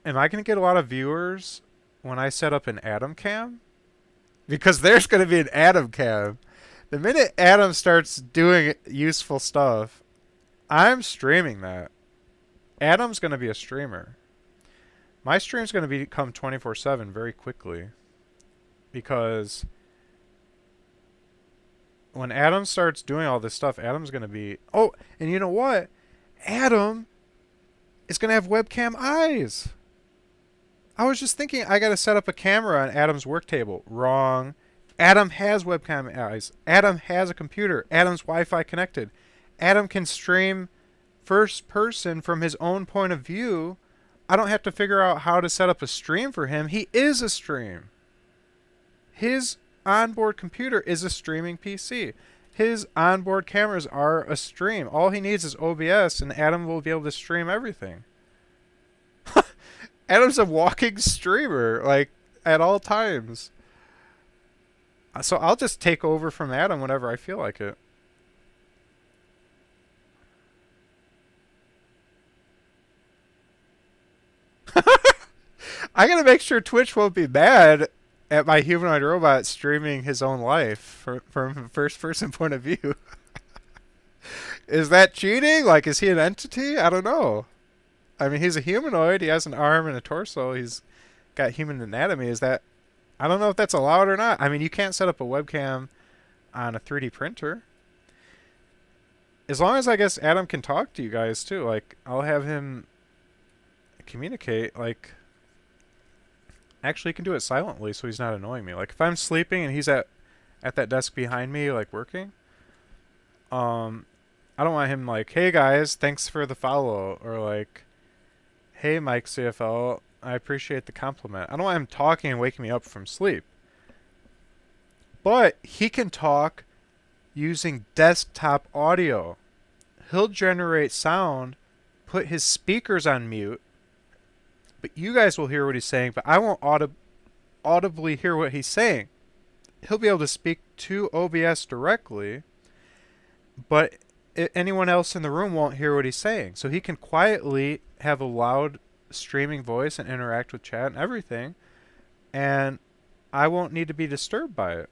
am I going to get a lot of viewers when I set up an Adam cam? Because there's going to be an Adam cam. The minute Adam starts doing useful stuff, I'm streaming that. Adam's going to be a streamer. My stream's going to become 24/7 very quickly. Because when Adam starts doing all this stuff, Adam's going to be... Oh, and you know what? Adam is going to have webcam eyes. I was just thinking I got to set up a camera on Adam's work table. Wrong. Adam has webcam eyes. Adam has a computer. Adam's Wi-Fi connected. Adam can stream first person from his own point of view. I don't have to figure out how to set up a stream for him. He is a stream. His onboard computer is a streaming PC. His onboard cameras are a stream. All he needs is OBS, and Adam will be able to stream everything. Adam's a walking streamer, like, at all times. So I'll just take over from Adam whenever I feel like it. I gotta make sure Twitch won't be mad at my humanoid robot streaming his own life from a first person point of view. Is that cheating? Like, is he an entity? I don't know. I mean, he's a humanoid. He has an arm and a torso. He's got human anatomy. Is that... I don't know if that's allowed or not. I mean, you can't set up a webcam on a 3D printer. As long as, I guess, Adam can talk to you guys, too. Like, I'll have him communicate. Like, actually, he can do it silently so he's not annoying me. Like, if I'm sleeping and he's at that desk behind me, like, working, I don't want him like, hey, guys, thanks for the follow. Or, like, hey, Mike CFL, I appreciate the compliment. I don't want him talking and waking me up from sleep. But he can talk using desktop audio. He'll generate sound, put his speakers on mute, but you guys will hear what he's saying, but I won't audibly hear what he's saying. He'll be able to speak to OBS directly, but anyone else in the room won't hear what he's saying. So he can quietly have a loud streaming voice and interact with chat and everything, and I won't need to be disturbed by it.